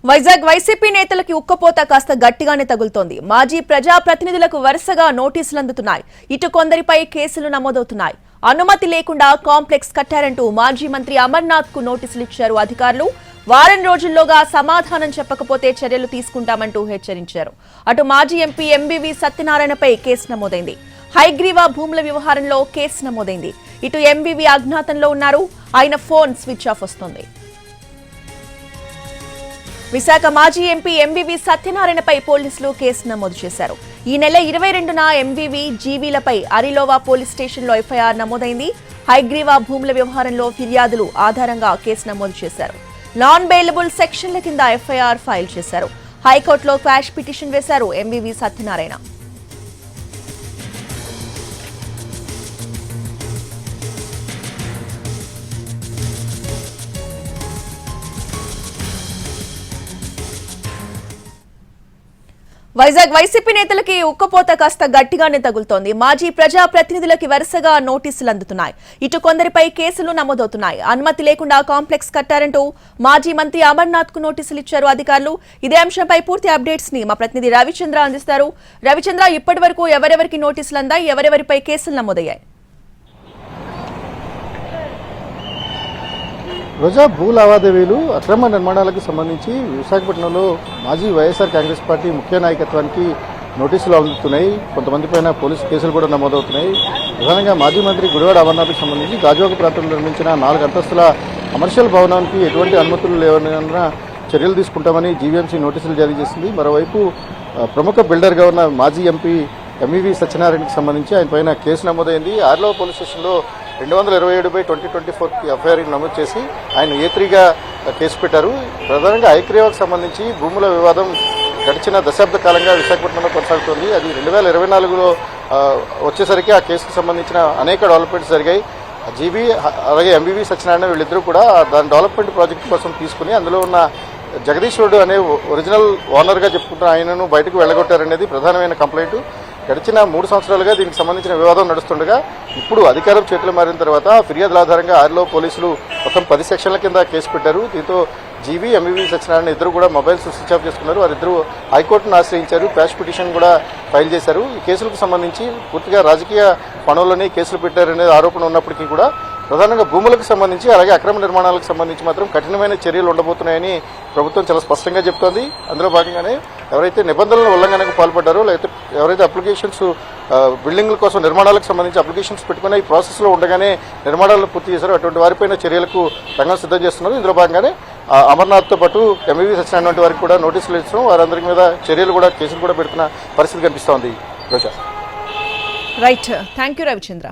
Vizag YCP నేతలకి ఉక్కపోత కాస్త గట్టిగానే తగులుతోంది. మాజీ ప్రజాప్రతినిధులకు వరుసగా నోటీసులు అందుతున్నాయి. ఇటు కొందరిపై కేసులు నమోదవుతున్నాయి. అనుమతి లేకుండా కాంప్లెక్స్ కట్టారంటూ మాజీ మంత్రి అమర్నాథ్ కు నోటీసులు ఇచ్చారు అధికారులు. వారం రోజుల్లోగా సమాధానం చెప్పకపోతే చర్యలు తీసుకుంటామంటూ హెచ్చరించారు. అటు మాజీ ఎంపీ ఎంబీవీ సత్యనారాయణపై కేసు నమోదైంది. హైగ్రీవా భూముల వ్యవహారంలో కేసు నమోదైంది. ఇటు ఎంబీవీ అజ్ఞాతంలో ఉన్నారు. ఆయన ఫోన్ స్విచ్ ఆఫ్ వస్తోంది. విశాఖ మాజీ ఎంపీ ఎంబీవీ సత్యనారాయణపై పోలీసులు కేసు నమోదు చేశారు. ఈ నెల 22న ఎంబీవీ జీవీలపై అరిలోవా పోలీస్ స్టేషన్లో ఎఫ్ఐఆర్ నమోదైంది. హైగ్రీవా భూముల వ్యవహారంలో ఫిర్యాదులు ఆధారంగా కేసు నమోదు చేశారు. నాన్ బెయిలబుల్ సెక్షన్ల కింద ఎఫ్ఐఆర్ ఫైల్ చేశారు. హైకోర్టులో క్వాష్ పిటిషన్ వేశారు ఎంబీవీ సత్యనారాయణ. వైజాగ్ వైసీపీ నేతలకి ఉక్కపోత కాస్త గట్టిగానే తగులుతోంది. మాజీ ప్రజాప్రతినిధులకి వరుసగా నోటీసులు అందుతున్నాయి. ఇటు కొందరిపై కేసులు నమోదవుతున్నాయి. అనుమతి లేకుండా కాంప్లెక్స్ కట్టారంటూ మాజీ మంత్రి అమర్నాథ్ కు నోటీసులు ఇచ్చారు అధికారులు. ఇదే అంశంపై పూర్తి అప్డేట్స్ ని మా ప్రతినిధి రవిచంద్ర అందిస్తారు. రవిచంద్ర, ఇప్పటి వరకు ఎవరెవరికి నోటీసులు అందాయి, ఎవరెవరిపై కేసులు నమోదయ్యాయి? రోజా భూ లావాదేవీలు అక్రమ నిర్మాణాలకు సంబంధించి విశాఖపట్నంలో మాజీ వైఎస్ఆర్ కాంగ్రెస్ పార్టీ ముఖ్య నాయకత్వానికి నోటీసులు అందుతున్నాయి. కొంతమంది పైన పోలీసు కేసులు కూడా నమోదవుతున్నాయి. ప్రధానంగా మాజీ మంత్రి గుడివాడ అమర్నాథ్కి సంబంధించి గాజువాక ప్రాంతంలో నిర్మించిన 4 అంతస్తుల కమర్షియల్ భవనానికి ఎటువంటి అనుమతులు లేవన్న చర్యలు తీసుకుంటామని జీవీఎంసీ నోటీసులు జారీ చేసింది. మరోవైపు ప్రముఖ బిల్డర్గా ఉన్న మాజీ ఎంపీ ఎంఈవీ సత్యనారాయణకి సంబంధించి ఆయన పైన కేసు నమోదైంది. ఆర్లో పోలీస్ స్టేషన్లో 227/2024 ఎఫ్ఐఆర్ నమోదు చేసి ఆయన A3గా కేసు పెట్టారు. ప్రధానంగా హైగ్రీవాకు సంబంధించి భూముల వివాదం గడిచిన దశాబ్ద కాలంగా విశాఖపట్నంలో కొనసాగుతోంది. అది 2024లో వచ్చేసరికి ఆ కేసుకు సంబంధించిన అనేక డెవలప్మెంట్స్ జరిగాయి. జీబీ అలాగే ఎంబీవీ సత్యనారాయణ వీళ్ళిద్దరూ కూడా దాని డెవలప్మెంట్ ప్రాజెక్ట్ కోసం తీసుకుని అందులో ఉన్న జగదీశ్వరుడు అనే ఒరిజినల్ ఓనర్గా చెప్పుకుంటున్న ఆయనను బయటకు వెళ్ళగొట్టారనేది ప్రధానమైన కంప్లైంట్. గడిచిన 3 సంవత్సరాలుగా దీనికి సంబంధించిన వివాదం నడుస్తుండగా ఇప్పుడు అధికారం చేతులు మారిన తర్వాత ఫిర్యాదుల ఆధారంగా ఆర్లో పోలీసులు మొత్తం 10 సెక్షన్ల కింద కేసు పెట్టారు. దీంతో జీవీ ఎంబీవీ సత్యనారాయణ ఇద్దరు కూడా మొబైల్స్ స్విచ్ ఆఫ్ చేసుకున్నారు. వారిద్దరూ హైకోర్టును ఆశ్రయించారు. క్వాష్ పిటిషన్ కూడా ఫైల్ చేశారు. ఈ కేసులకు సంబంధించి పూర్తిగా రాజకీయ పనులని కేసులు పెట్టారనే ఆరోపణ ఉన్నప్పటికీ కూడా ప్రధానంగా భూములకు సంబంధించి అలాగే అక్రమ నిర్మాణాలకు సంబంధించి మాత్రం కఠినమైన చర్యలు ఉండబోతున్నాయని ప్రభుత్వం చాలా స్పష్టంగా చెప్తోంది. అందులో భాగంగానే ఎవరైతే నిబంధనల ఉల్లంఘనకు పాల్పడ్డారో లేకపోతే ఎవరైతే అప్లికేషన్స్ బిల్డింగ్ల కోసం నిర్మాణాలకు సంబంధించి అప్లికేషన్స్ పెట్టుకుని ఈ ప్రాసెస్లో ఉండగానే నిర్మాణాలను పూర్తి చేశారో అటువంటి వారిపైన చర్యలకు రంగం సిద్ధం చేస్తున్నారు. ఇందులో భాగంగానే అమర్నాథ్తో పాటు ఎంబీవీ సత్యనారాయణ వంటి వారికి కూడా నోటీసులు ఇచ్చడం, వారందరి మీద చర్యలు కూడా కేసులు కూడా పెడుతున్న పరిస్థితి కనిపిస్తోంది. Right, thank you Ravichandra.